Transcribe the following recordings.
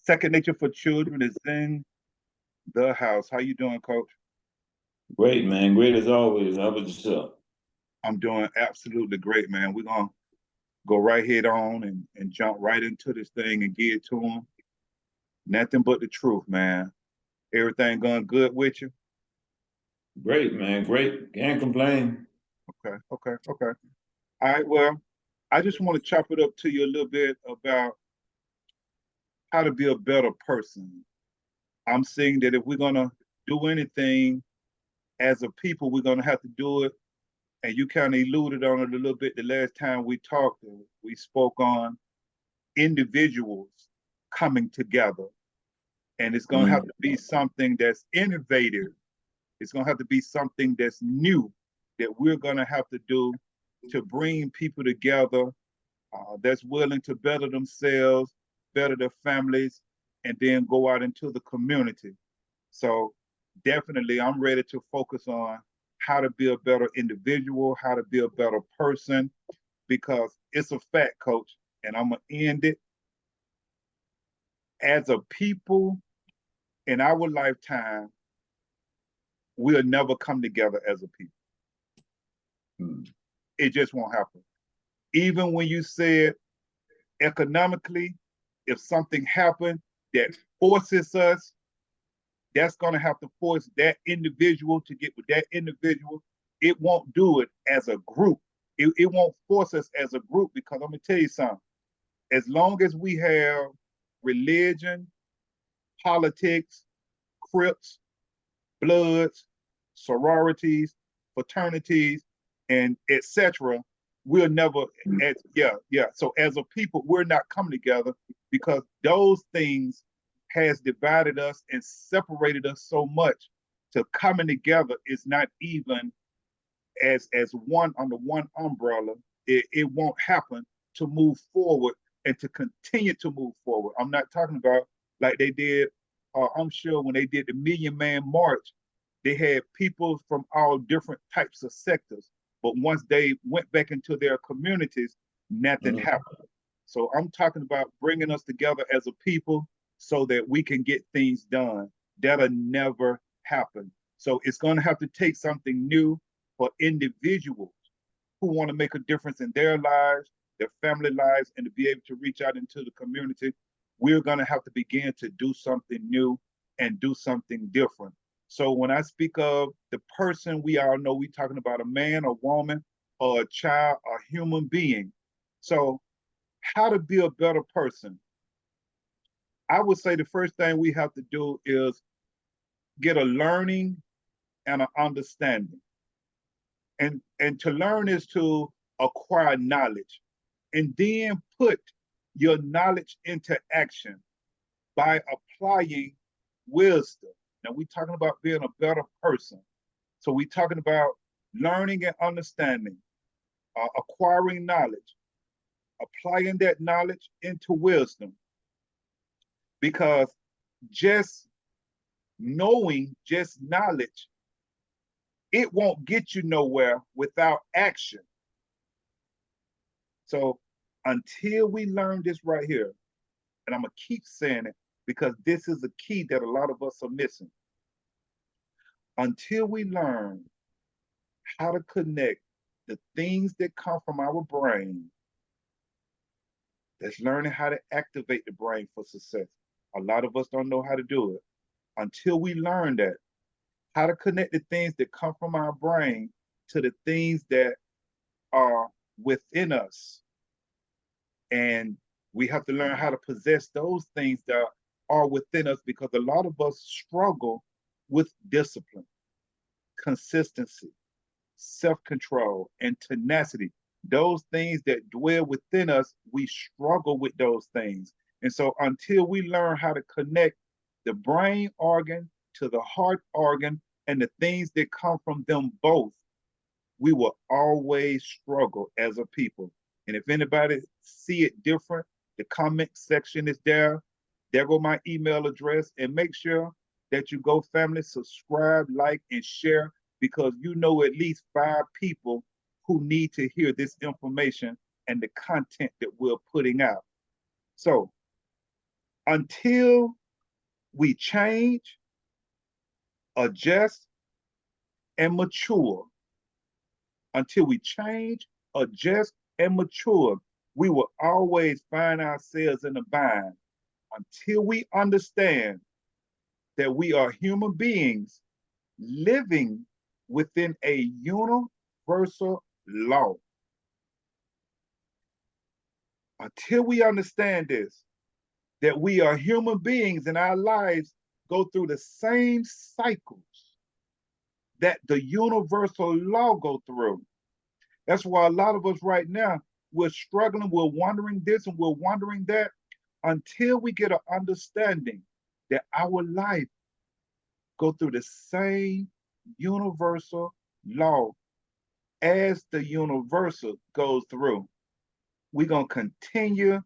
Second Nature for Children is in the house. How you doing, Coach? Great, man. Great as always. How about yourself? I'm doing absolutely great, man. We're gonna go right head on and jump right into this thing and get to them. Nothing but the truth, man. Everything going good with you? Great, man. Great. Can't complain. Okay. All right, well, I just want to chop it up to you a little bit about how to be a better person. I'm saying that if we're gonna do anything as a people, we're gonna have to do it. And you kind of alluded on it a little bit the last time we talked. We spoke on individuals coming together, and it's going to have Mm. to be something that's innovative. It's going to have to be something that's new that we're going to have to do to bring people together that's willing to better themselves, better their families, and then go out into the community. So definitely, I'm ready to focus on how to be a better individual, how to be a better person, because it's a fact, Coach, and I'm going to end it. As a people in our lifetime, we'll never come together as a people. Mm. It just won't happen. Even when you said economically, if something happened that forces us, that's going to have to force that individual to get with that individual. It won't do it as a group. It won't force us as a group because I'm going to tell you something. As long as we have religion, politics, Crips, Bloods, sororities, fraternities, and etc., we'll never, as yeah. So as a people, we're not coming together because those things has divided us and separated us so much. To coming together is not even as one under one umbrella. It won't happen to move forward and to continue to move forward. I'm not talking about like they did. I'm sure when they did the Million Man March, they had people from all different types of sectors. But once they went back into their communities, nothing Mm. happened. So I'm talking about bringing us together as a people so that we can get things done. That'll never happen. So it's going to have to take something new for individuals who want to make a difference in their lives, their family lives, and to be able to reach out into the community. We're going to have to begin to do something new and do something different. So when I speak of the person, we all know we're talking about a man, a woman, or a child, a human being. So how to be a better person? I would say the first thing we have to do is get a learning and an understanding. And to learn is to acquire knowledge and then put your knowledge into action by applying wisdom. Now we're talking about being a better person. So we're talking about learning and understanding, acquiring knowledge, applying that knowledge into wisdom. Because just knowing, just knowledge, it won't get you nowhere without action. So until we learn this right here, and I'm going to keep saying it because this is a key that a lot of us are missing. Until we learn how to connect the things that come from our brain, that's learning how to activate the brain for success. A lot of us don't know how to do it. Until we learn that, how to connect the things that come from our brain to the things that are within us. And we have to learn how to possess those things that are within us because a lot of us struggle with discipline, consistency, self-control, and tenacity. Those things that dwell within us, we struggle with those things. And so until we learn how to connect the brain organ to the heart organ and the things that come from them both, we will always struggle as a people. And if anybody see it different, the comment section is there. There go my email address. And make sure that you go family, subscribe, like, and share because you know at least 5 people who need to hear this information and the content that we're putting out. So until we change, adjust, and mature. Until we change, adjust, and mature, we will always find ourselves in a bind until we understand that we are human beings living within a universal law. Until we understand this, that we are human beings and our lives go through the same cycles that the universal law go through. That's why a lot of us right now, we're struggling, we're wondering this and we're wondering that until we get an understanding that our life go through the same universal law as the universal goes through. We're going to continue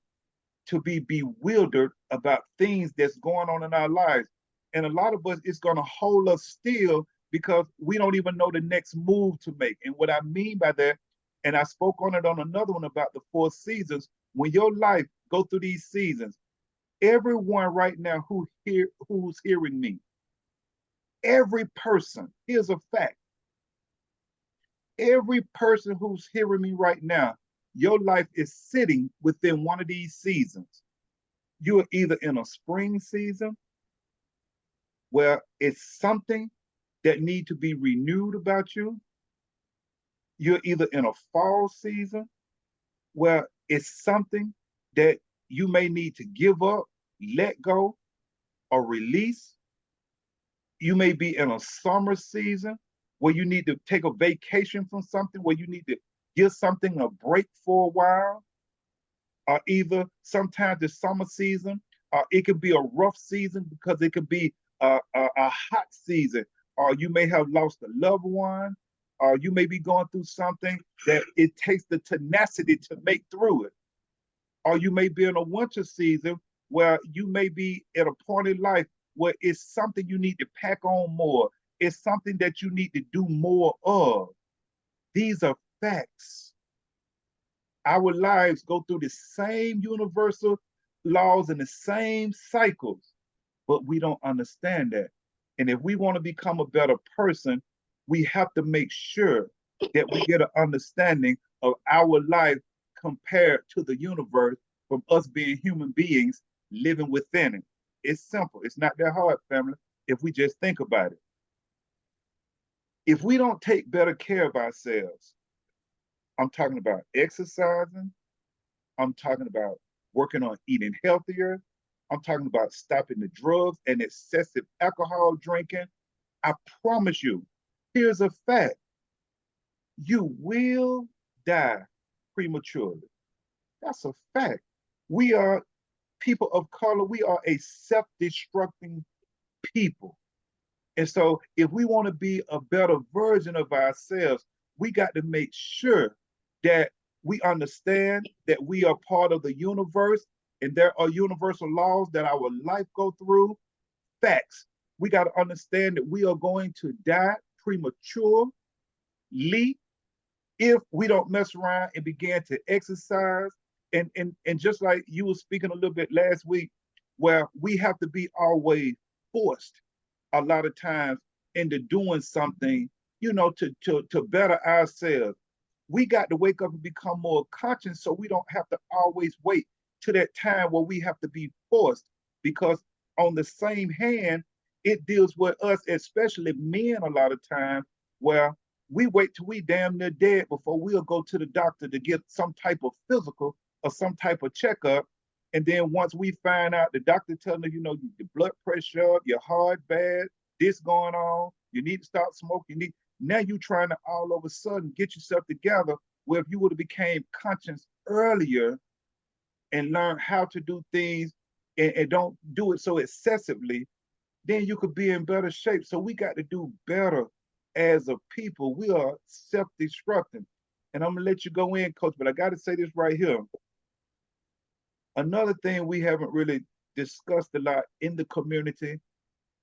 to be bewildered about things that's going on in our lives. And a lot of us, it's going to hold us still because we don't even know the next move to make. And what I mean by that, and I spoke on it on another one about the 4 seasons, when your life go through these seasons, everyone right now who's hearing me, every person, here's a fact. Every person who's hearing me right now, your life is sitting within one of these seasons. You're either in a spring season where it's something that need to be renewed about you. You're either in a fall season where it's something that you may need to give up, let go, or release. You may be in a summer season where you need to take a vacation from something, where you need to give something a break for a while. Or either sometimes the summer season, it could be a rough season because it could be a hot season, or you may have lost a loved one, or you may be going through something that it takes the tenacity to make through it. Or you may be in a winter season where you may be at a point in life where it's something you need to pack on more. It's something that you need to do more of. These are facts. Our lives go through the same universal laws and the same cycles, but we don't understand that. And if we want to become a better person, we have to make sure that we get an understanding of our life compared to the universe from us being human beings living within it. It's simple. It's not that hard, family, if we just think about it. If we don't take better care of ourselves, I'm talking about exercising, I'm talking about working on eating healthier, I'm talking about stopping the drugs and excessive alcohol drinking. I promise you, here's a fact. You will die prematurely. That's a fact. We are people of color. We are a self-destructing people. And so if we want to be a better version of ourselves, we got to make sure that we understand that we are part of the universe and there are universal laws that our life go through. Facts. We got to understand that we are going to die prematurely if we don't mess around and begin to exercise. And just like you were speaking a little bit last week, where we have to be always forced a lot of times into doing something, to better ourselves. We got to wake up and become more conscious so we don't have to always wait to that time where we have to be forced. Because on the same hand, it deals with us, especially men, a lot of times, where we wait till we damn near dead before we'll go to the doctor to get some type of physical or some type of checkup. And then once we find out, the doctor telling you, your blood pressure up, your heart bad, this going on, you need to stop smoking. Now you trying to all of a sudden get yourself together, where if you would have became conscious earlier and learned how to do things and don't do it so excessively, then you could be in better shape. So we got to do better as a people. We are self-destructing. And I'm going to let you go in, Coach, but I got to say this right here. Another thing we haven't really discussed a lot in the community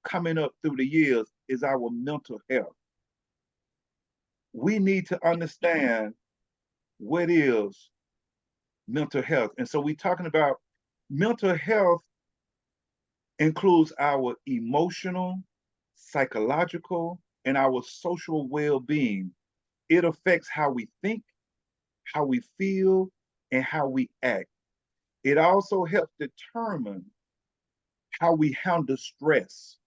coming up through the years is our mental health. We need to understand what is mental health. And so we're talking about mental health includes our emotional, psychological, and our social well-being. It affects how we think, how we feel, and how we act. It also helps determine how we handle stress,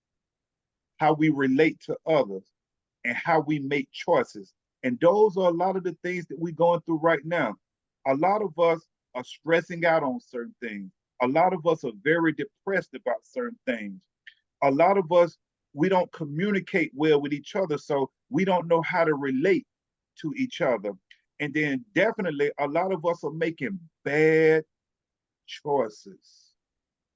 how we relate to others, and how we make choices. And those are a lot of the things that we're going through right now. A lot of us are stressing out on certain things. A lot of us are very depressed about certain things. A lot of us, we don't communicate well with each other, so we don't know how to relate to each other. And then definitely a lot of us are making bad choices.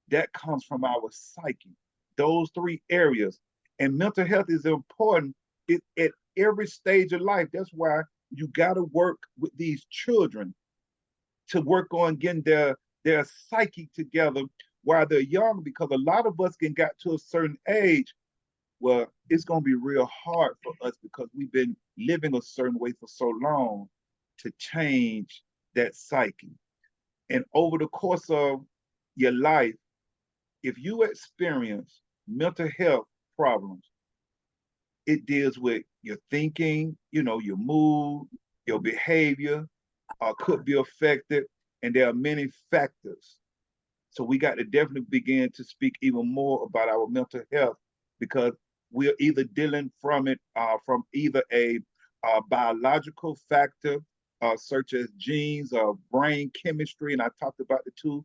That comes from our psyche. Those three areas. And mental health is important at every stage of life. That's why you got to work with these children to work on getting their psyche together while they're young, because a lot of us can get to a certain age, well, it's going to be real hard for us because we've been living a certain way for so long to change that psyche. And over the course of your life, if you experience mental health problems, it deals with your thinking, your mood, your behavior, could be affected, and there are many factors. So we got to definitely begin to speak even more about our mental health, because we're either dealing from it from either a biological factor, such as genes or brain chemistry, and I talked about the two,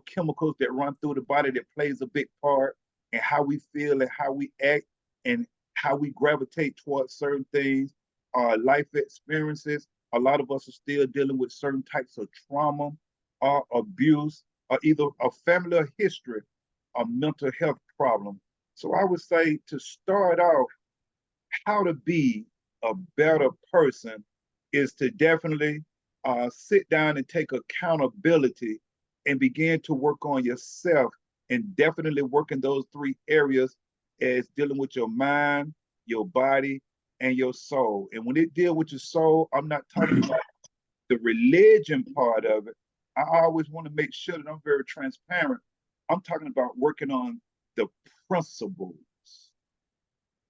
chemicals that run through the body that plays a big part in how we feel and how we act and how we gravitate towards certain things, life experiences. A lot of us are still dealing with certain types of trauma or abuse or either a family history of mental health problem. So I would say, to start off, how to be a better person is to definitely sit down and take accountability and begin to work on yourself, and definitely work in those three areas as dealing with your mind, your body, and your soul. And when it deal with your soul, I'm not talking about the religion part of it. I always want to make sure that I'm very transparent. I'm talking about working on the principles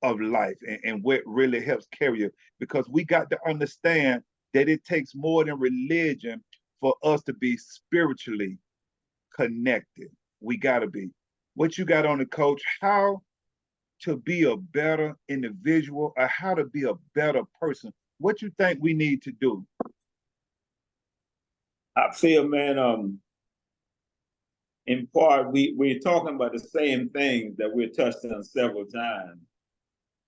of life and what really helps carry you. Because we got to understand that it takes more than religion for us to be spiritually connected. We got to be. What you got on the coach? How to be a better individual, or how to be a better person? What you think we need to do? I feel, man, in part, we're talking about the same things that we're touched on several times.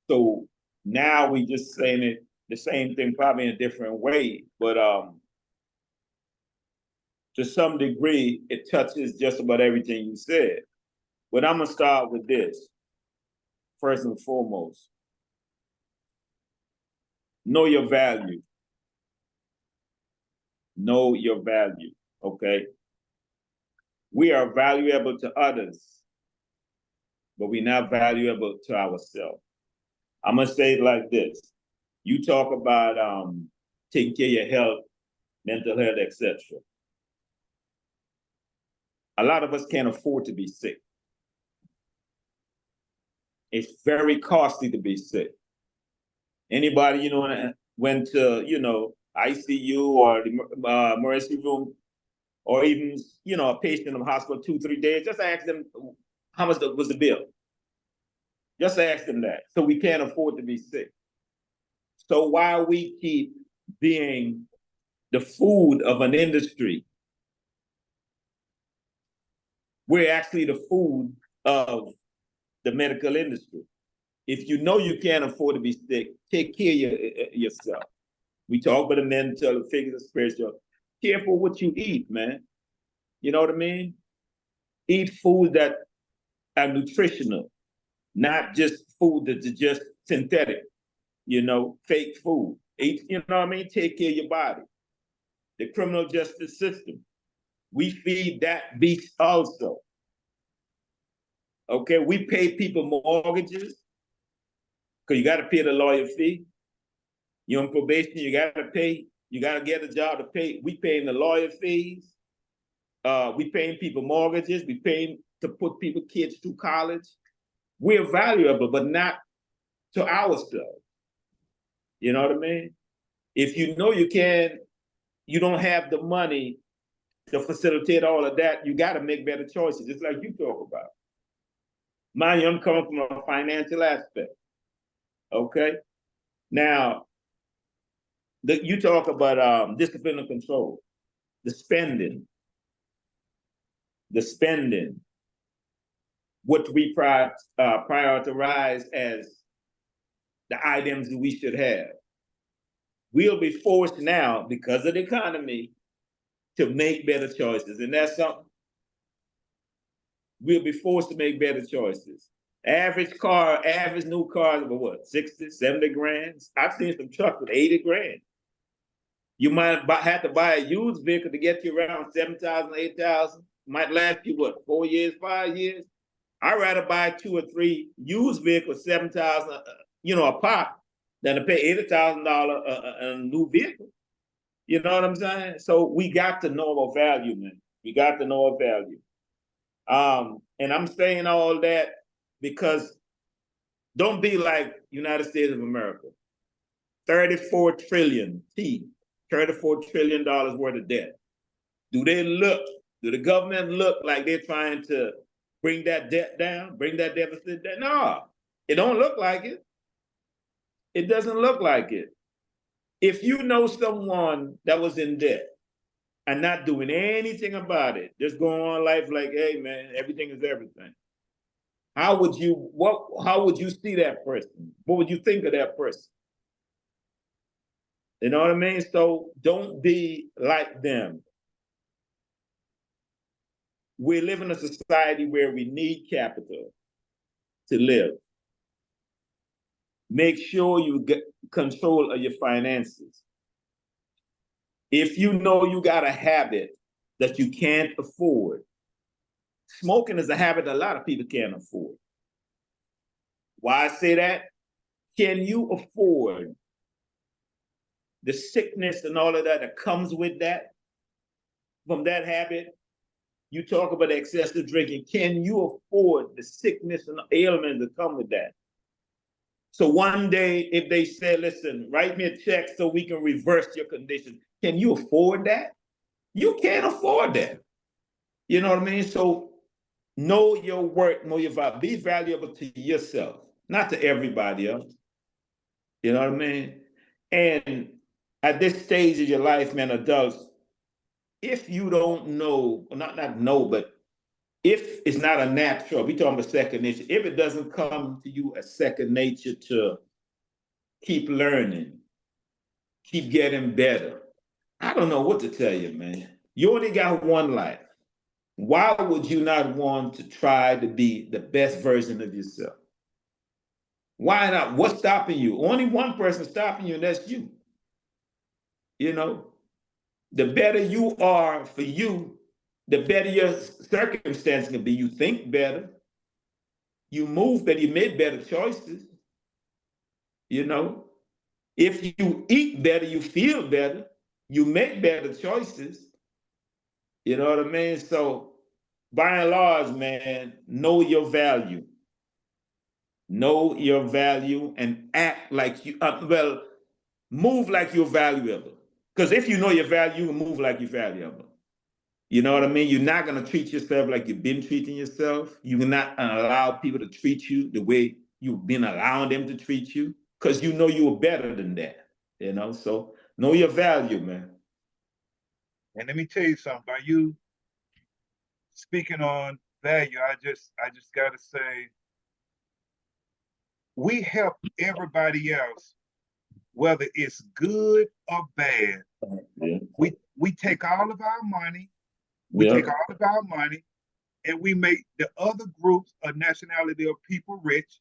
So now we just saying it the same thing, probably in a different way, but to some degree, it touches just about everything you said. But I'm gonna start with this first and foremost. Know your value. Know your value. Okay. We are valuable to others, but we're not valuable to ourselves. I'm gonna say it like this. You talk about taking care of your health, mental health, etc. A lot of us can't afford to be sick. It's very costly to be sick. Anybody, went to, ICU or the emergency room, or even, a patient in the hospital 2-3 days, just ask them how much was the bill. Just ask them that. So we can't afford to be sick. So while we keep being the food of an industry, we're actually the food of the medical industry. If you know you can't afford to be sick, take care of yourself. We talk about the mental, the physical, the spiritual. Careful what you eat, man. You know what I mean? Eat food that are nutritional, not just food that's just synthetic, fake food. Eat, you know what I mean? Take care of your body. The criminal justice system, we feed that beast also. Okay, we pay people mortgages because you got to pay the lawyer fee. You're on probation, you got to pay. You got to get a job to pay. We paying the lawyer fees. We paying people mortgages. We paying to put kids through college. We're valuable, but not to ourselves. You know what I mean? If you know you don't have the money to facilitate all of that, you got to make better choices, just like you talk about. Mind you, I'm coming from a financial aspect. Okay? Now, you talk about discipline and control, the spending, what we prioritize as the items that we should have. We'll be forced now, because of the economy, to make better choices. And that's something we'll be forced to make better choices. Average new cars were what, 60, 70 grand? I've seen some trucks with 80 grand. You might have to buy a used vehicle to get you around 7,000, 8,000. Might last you what, 4 years, 5 years? I'd rather buy 2 or 3 used vehicles, 7,000, a pop, than to pay $80,000 a new vehicle. You know what I'm saying? So we got to know our value, man. We got to know our value. And I'm saying all that because don't be like United States of America. 34 trillion $34 trillion worth of debt. Do the government look like they're trying to bring that debt down, bring that deficit down? No, it don't look like it. It doesn't look like it. If you know someone that was in debt and not doing anything about it, just going on life like, hey man, everything is everything. How would you see that person? What would you think of that person? You know what I mean? So don't be like them. We live in a society where we need capital to live. Make sure you get control of your finances. If you know you got a habit that you can't afford, smoking is a habit a lot of people can't afford. Why I say that? Can you afford the sickness and all of that comes with that? From that habit, you talk about excessive drinking. Can you afford the sickness and the ailments that come with that? So one day, if they say, listen, write me a check so we can reverse your condition, can you afford that? You can't afford that. You know what I mean? So know your worth, know your value. Be valuable to yourself, not to everybody else. You know what I mean? And at this stage of your life, man, adults, if you don't know, not know, but if it's not a natural, we talking about second nature, if it doesn't come to you as second nature to keep learning, keep getting better, I don't know what to tell you, man. You only got one life. Why would you not want to try to be the best version of yourself? Why not? What's stopping you? Only one person stopping you, and that's you. You know, the better you are for you, the better your circumstance can be. You think better, you move better, you make better choices. You know, if you eat better, you feel better, you make better choices. You know what I mean? So by and large, man, know your value. Know your value and act like you, move like you're valuable. Because if you know your value, you move like you're valuable. You know what I mean? You're not going to treat yourself like you've been treating yourself. You're not going to allow people to treat you the way you've been allowing them to treat you because you know you're better than that. You know, so know your value, man. And let me tell you something. By you speaking on value, I just got to say, we help everybody else, whether it's good or bad. Yeah. We take all of our money, and we make the other groups of nationality of people rich.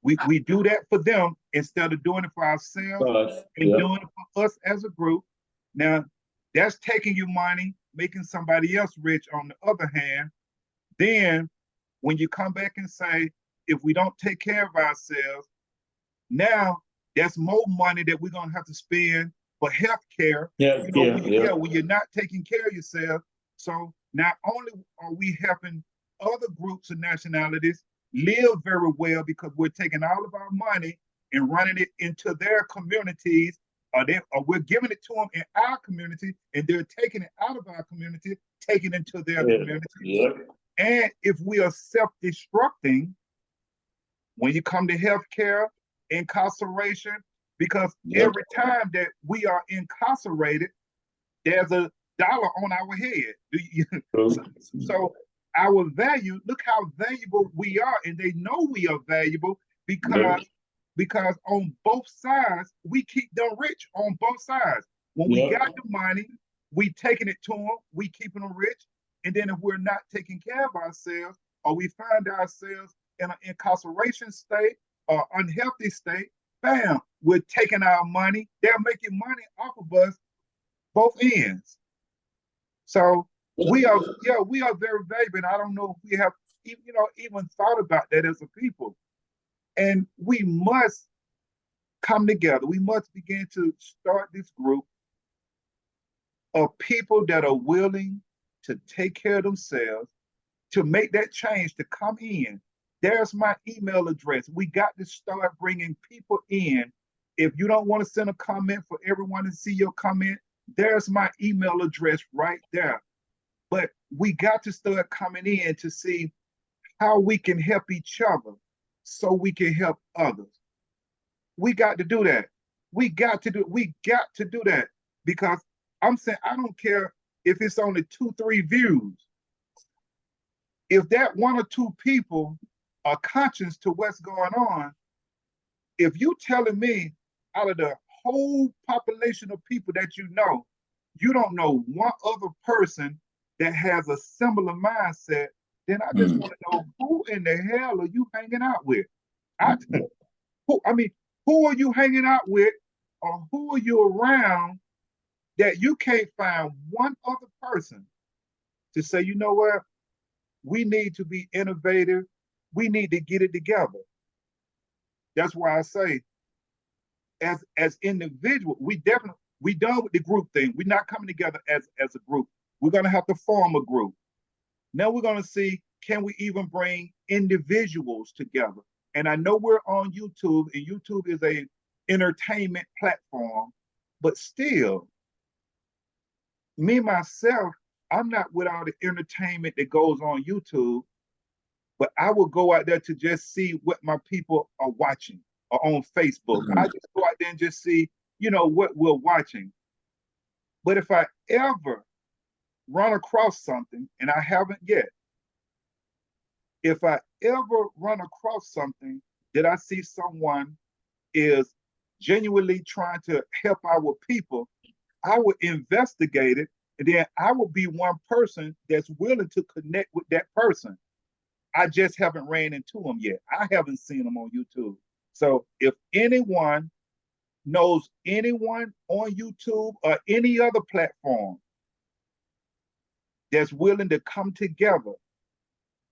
We do that for them instead of doing it for ourselves and doing it for us as a group. Now, that's taking your money, making somebody else rich on the other hand. Then when you come back and say, if we don't take care of ourselves, now that's more money that we're gonna have to spend for health care. When you're not taking care of yourself. So not only are we helping other groups of nationalities live very well because we're taking all of our money and running it into their communities, or we're giving it to them in our community, and they're taking it out of our community, taking it into their community. Yeah. And if we are self-destructing, when you come to healthcare, incarceration, because every time that we are incarcerated, there's a dollar on our head. So our value, look how valuable we are, and they know we are valuable because on both sides, we keep them rich on both sides. When we got the money, we taking it to them, we keeping them rich. And then if we're not taking care of ourselves, or we find ourselves in an incarceration state or unhealthy state, bam, we're taking our money. They're making money off of us, both ends. So we are very valuable. And I don't know if we have even thought about that as a people. And we must come together. We must begin to start this group of people that are willing to take care of themselves, to make that change, to come in. There's my email address. We got to start bringing people in. If you don't want to send a comment for everyone to see your comment, there's my email address right there. But we got to start coming in to see how we can help each other so we can help others. We got to do that. We got to do that, because I'm saying, I don't care if it's only 2-3 views. If that 1 or 2 people are conscious to what's going on, if you telling me out of the whole population of people that you don't know one other person that has a similar mindset, then I just want to know, who in the hell are you hanging out with? Who are you hanging out with, or who are you around that you can't find one other person to say, you know what, we need to be innovative, we need to get it together. That's why I say, as individuals, we done with the group thing. We're not coming together as a group. We're going to have to form a group. Now we're going to see, can we even bring individuals together? And I know we're on YouTube, and YouTube is a entertainment platform, but still, me, myself, I'm not with all the entertainment that goes on YouTube, but I will go out there to just see what my people are watching, or on Facebook. I just go out there and just see, what we're watching. But if I ever run across something, and I haven't yet, if I ever run across something that I see someone is genuinely trying to help our people, I would investigate it, and then I would be one person that's willing to connect with that person. I just haven't ran into them yet. I haven't seen them on YouTube. So if anyone knows anyone on YouTube or any other platform that's willing to come together,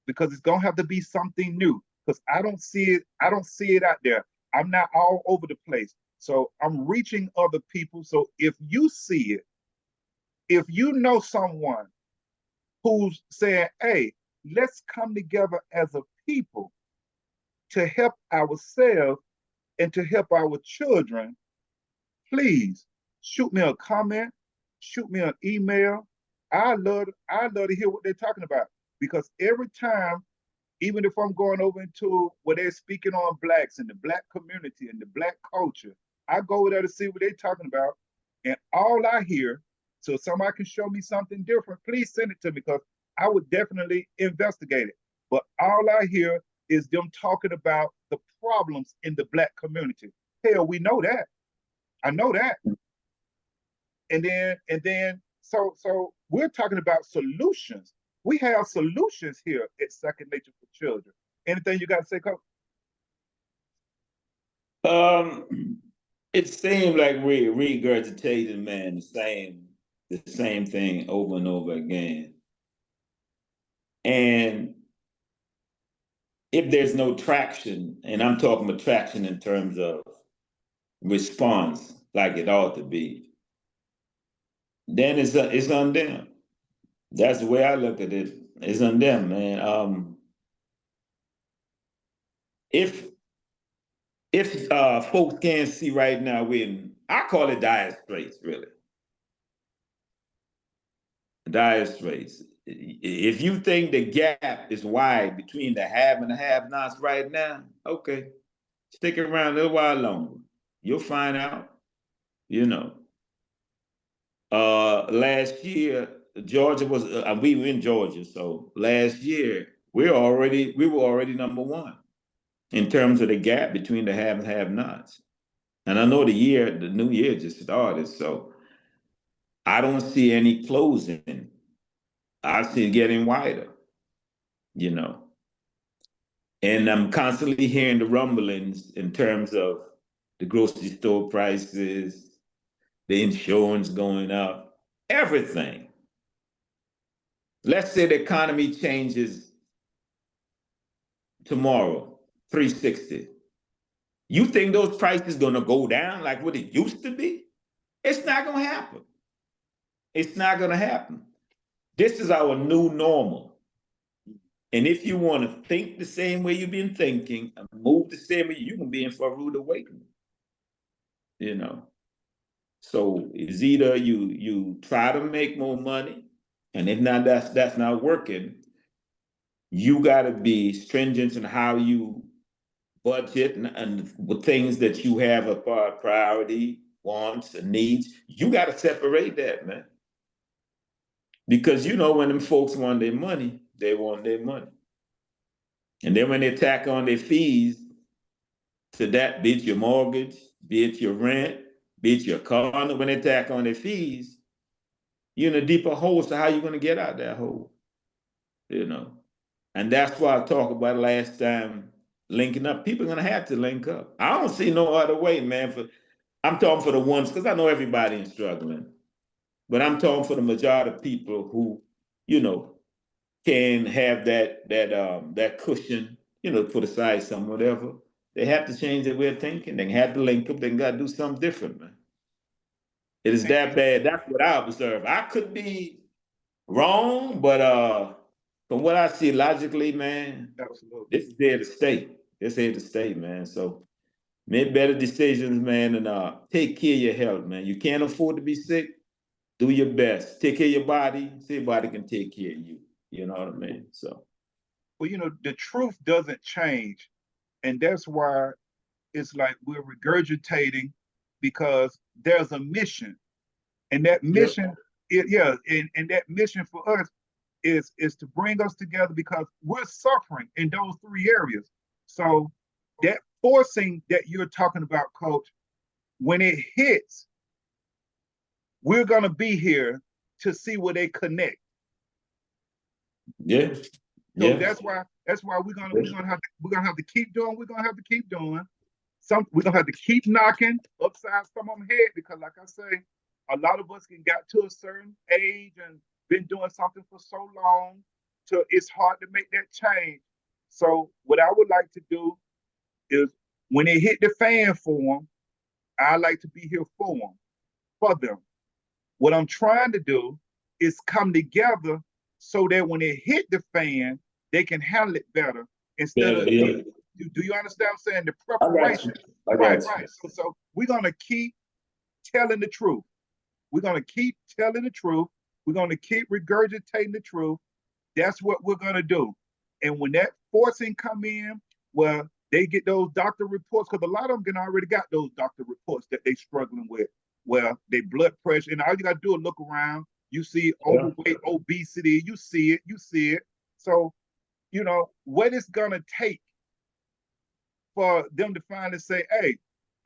because it's gonna have to be something new, because I don't see it out there. I'm not all over the place. So I'm reaching other people. So if you see it, if you know someone who's saying, hey, let's come together as a people to help ourselves and to help our children, please shoot me a comment, shoot me an email. I love to hear what they're talking about, because every time, even if I'm going over into where they're speaking on blacks and the black community and the black culture, I go over there to see what they're talking about, and all I hear, so if somebody can show me something different, please send it to me, because I would definitely investigate it. But all I hear is them talking about the problems in the black community. Hell, we know that. I know that. And then, so we're talking about solutions. We have solutions here at Second Nature for Children. Anything you got to say, Coach? It seems like we're regurgitating, man, the same thing over and over again. And if there's no traction, and I'm talking about traction in terms of response like it ought to be, then it's on them. That's the way I look at it. It's on them, man. If folks can't see right now, I call it dire straits, really. Dire straits. If you think the gap is wide between the have and the have-nots right now, okay, stick around a little while longer. You'll find out. You know, last year Georgia was. We were in Georgia, so last year we were already number one in terms of the gap between the have and have-nots. And I know the new year just started, so I don't see any closing. I see it getting wider, you know. And I'm constantly hearing the rumblings in terms of the grocery store prices, the insurance going up, everything. Let's say the economy changes tomorrow, 360. You think those prices gonna go down like what it used to be? It's not gonna happen. It's not gonna happen. This is our new normal. And if you want to think the same way you've been thinking and move the same way, you can be in for a rude awakening. You know. So it's either you try to make more money, and if not that's not working, you gotta be stringent in how you budget and with things that you have a priority, wants, and needs. You gotta separate that, man. Because you know when them folks want their money, they want their money. And then when they tack on their fees to that, be it your mortgage, be it your rent, be it your car, when they tack on their fees, you're in a deeper hole. So how you going to get out that hole? You know? And that's why I talked about last time, linking up. People are going to have to link up. I don't see no other way, man. I'm talking for the ones, because I know everybody is struggling, but I'm talking for the majority of people who, you know, can have that cushion, you know, put aside some whatever. They have to change their way of thinking. They have to link up. They got to do something different, man. It is that bad. That's what I observe. I could be wrong, but from what I see logically, man, Absolutely. this is here to stay. It's here to stay, man. So make better decisions, man, and take care of your health, man. You can't afford to be sick. Do your best. Take care of your body. So your body can take care of you. You know what I mean? So. Well, the truth doesn't change. And that's why it's like we're regurgitating because there's a mission. And that Yep. mission, and that mission for us is to bring us together because we're suffering in those three areas. So that forcing that you're talking about, coach, when it hits, we're gonna be here to see where they connect. Yeah. So Yeah. that's why we're gonna have to keep doing. We're gonna have to keep doing. We're gonna have to keep knocking upside some of them head because, like I say, a lot of us can got to a certain age and been doing something for so long, so it's hard to make that change. So what I would like to do is when it hit the fan for them, I like to be here for them. What I'm trying to do is come together so that when it hit the fan, they can handle it better instead Yeah. of Yeah. do you understand what I'm saying? The I got you. preparation. I Right, got you. right. So we're gonna keep telling the truth. We're gonna keep telling the truth. We're gonna keep regurgitating the truth. That's what we're gonna do. And when that forcing come in, well, they get those doctor reports because a lot of them can already got those doctor reports that they struggling with. Well, they blood pressure, and all you gotta do is look around. You see Yeah. overweight, obesity. You see it. You see it. So what it's gonna take for them to finally say, "Hey,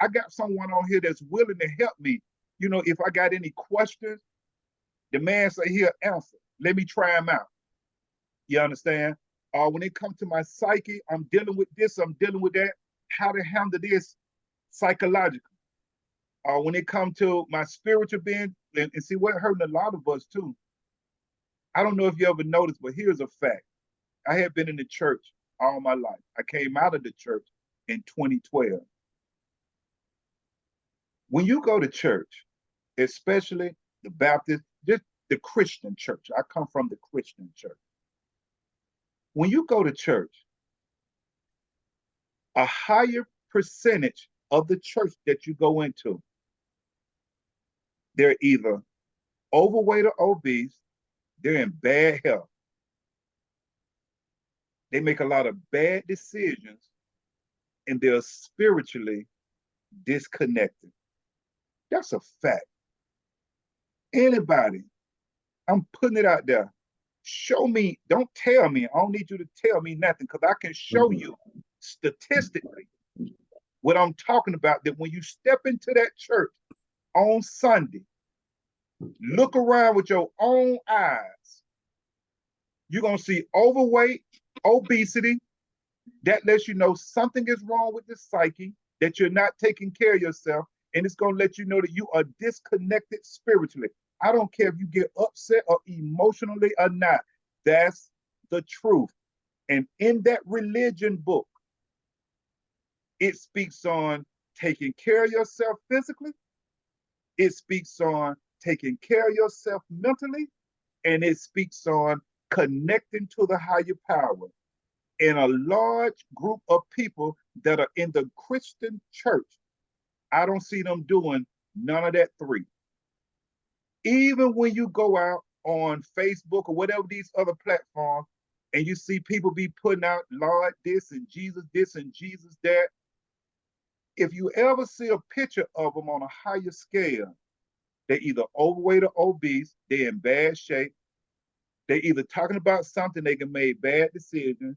I got someone on here that's willing to help me. If I got any questions, the man say he'll answer. Let me try him out." You understand? When it comes to my psyche, I'm dealing with this, I'm dealing with that, how to handle this psychologically. When it comes to my spiritual being, and see what hurting a lot of us too. I don't know if you ever noticed, but here's a fact. I had been in the church all my life. I came out of the church in 2012. When you go to church, especially the Baptist, just the Christian church, I come from the Christian church. When you go to church, a higher percentage of the church that you go into, they're either overweight or obese, they're in bad health. They make a lot of bad decisions, and they're spiritually disconnected. That's a fact. Anybody, I'm putting it out there. Show me, don't tell me. I don't need you to tell me nothing, because I can show you statistically what I'm talking about, that when you step into that church on Sunday, look around with your own eyes, you're going to see overweight, obesity. That lets you know something is wrong with the psyche, that you're not taking care of yourself, and it's going to let you know that you are disconnected spiritually. I don't care if you get upset or emotionally or not. That's the truth. And in that religion book, it speaks on taking care of yourself physically. It speaks on taking care of yourself mentally. And it speaks on connecting to the higher power. And a large group of people that are in the Christian church, I don't see them doing none of that three. Even when you go out on Facebook or whatever these other platforms, and you see people be putting out Lord this and Jesus that, if you ever see a picture of them on a higher scale, they're either overweight or obese, they're in bad shape, they're either talking about something they can make bad decisions,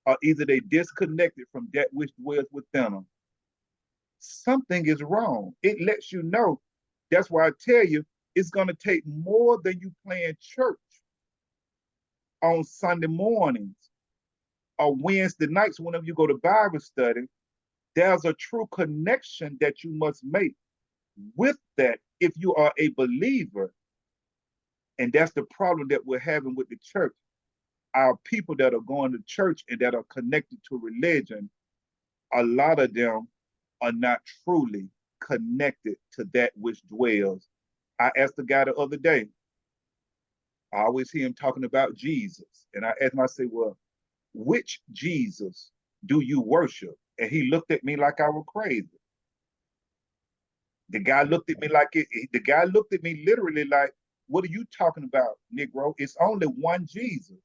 or either they disconnected from that which dwells within them. Something is wrong. It lets you know. That's why I tell you, it's going to take more than you playing church on Sunday mornings or Wednesday nights whenever you go to Bible study. There's a true connection that you must make with that if you are a believer. And that's the problem that we're having with the church. Our people that are going to church and that are connected to religion, a lot of them are not truly connected to that which dwells. I asked the guy the other day, I always hear him talking about Jesus. And I asked him, I said, well, which Jesus do you worship? And he looked at me like I was crazy. The guy looked at me like the guy looked at me literally like, what are you talking about, Negro? It's only one Jesus.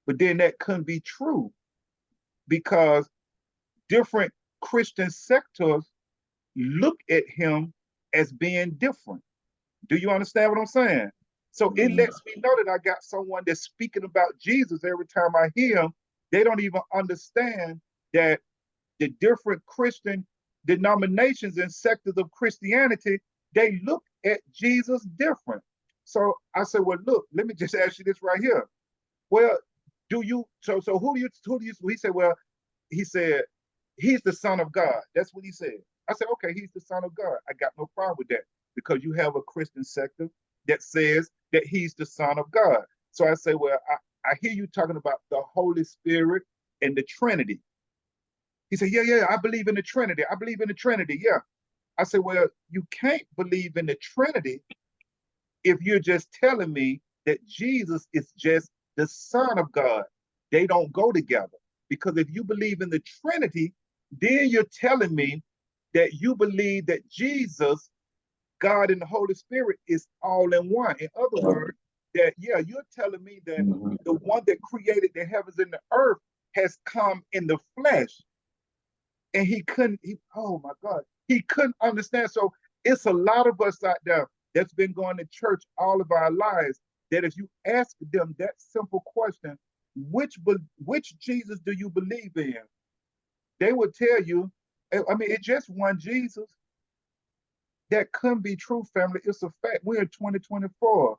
But then that couldn't be true, because different Christian sectors look at him as being different. Do you understand what I'm saying? So it lets me know that I got someone that's speaking about Jesus every time I hear him. They don't even understand that the different Christian denominations and sectors of Christianity, they look at Jesus different. So I said, well, look, let me just ask you this right here. Well, do you, so who do you, he said, well, he said, he's the Son of God. That's what he said. I said, okay, he's the Son of God. I got no problem with that, because you have a Christian sector that says that he's the Son of God. So I say, well, I hear you talking about the Holy Spirit and the Trinity. He said, yeah, I believe in the Trinity. I believe in the Trinity, yeah. I said, well, you can't believe in the Trinity if you're just telling me that Jesus is just the Son of God. They don't go together. Because if you believe in the Trinity, then you're telling me that you believe that Jesus, God, and the Holy Spirit is all in one. In other words, that, yeah, you're telling me that the one that created the heavens and the earth has come in the flesh. And he couldn't, oh my God, he couldn't understand. So it's a lot of us out there that's been going to church all of our lives, that if you ask them that simple question, which Jesus do you believe in? They would tell you, I mean, it's just one Jesus. That couldn't be true, family. It's a fact. We're in 2024.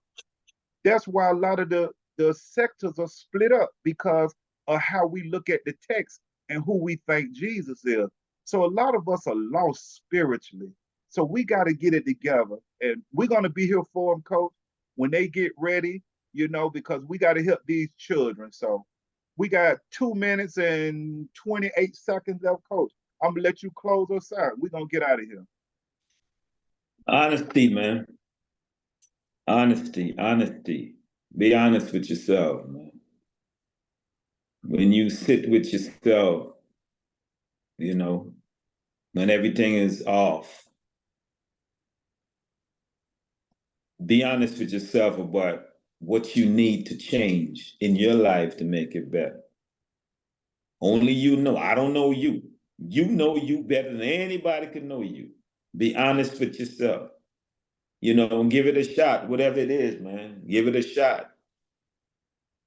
That's why a lot of the sectors are split up, because of how we look at the text and who we think Jesus is. So a lot of us are lost spiritually. So we got to get it together. And we're going to be here for them, Coach, when they get ready, you know, because we got to help these children. So we got 2 minutes and 28 seconds left, Coach. I'm going to let you close us out. We're going to get out of here. Honesty, man. Honesty. Be honest with yourself, man. when you sit with yourself, you know, when everything is off, be honest with yourself about what you need to change in your life to make it better. Only you know. I don't know you. You know you better than anybody can know you. Be honest with yourself. You know, and give it a shot, whatever it is, man. Give it a shot.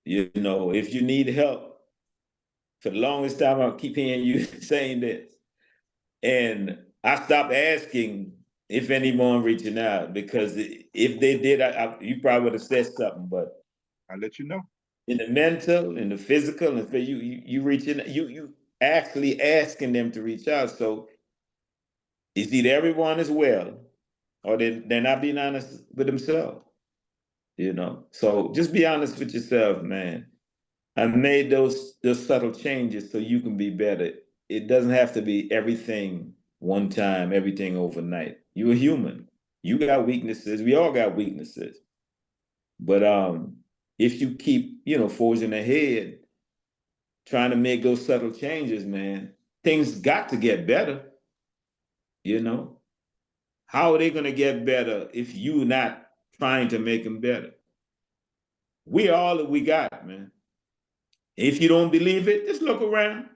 You know, if you need help, for the longest time, I'll keep hearing you saying this. And I stopped asking if anyone reaching out because if they did, you probably would have said something. But I'll let you know. in the mental, in the physical, and you reaching, you actually asking them to reach out. So it's either everyone is well, or they're not being honest with themselves. You know, so just be honest with yourself, man. I made those subtle changes so you can be better. It doesn't have to be everything one time, everything overnight. You're a human. You got weaknesses. We all got weaknesses. But if you keep, forging ahead, trying to make those subtle changes, man, things got to get better, you know? How are they gonna get better if you not trying to make them better? We all that we got, man. If you don't believe it, just look around.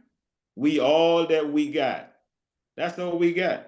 We all that we got. That's all we got.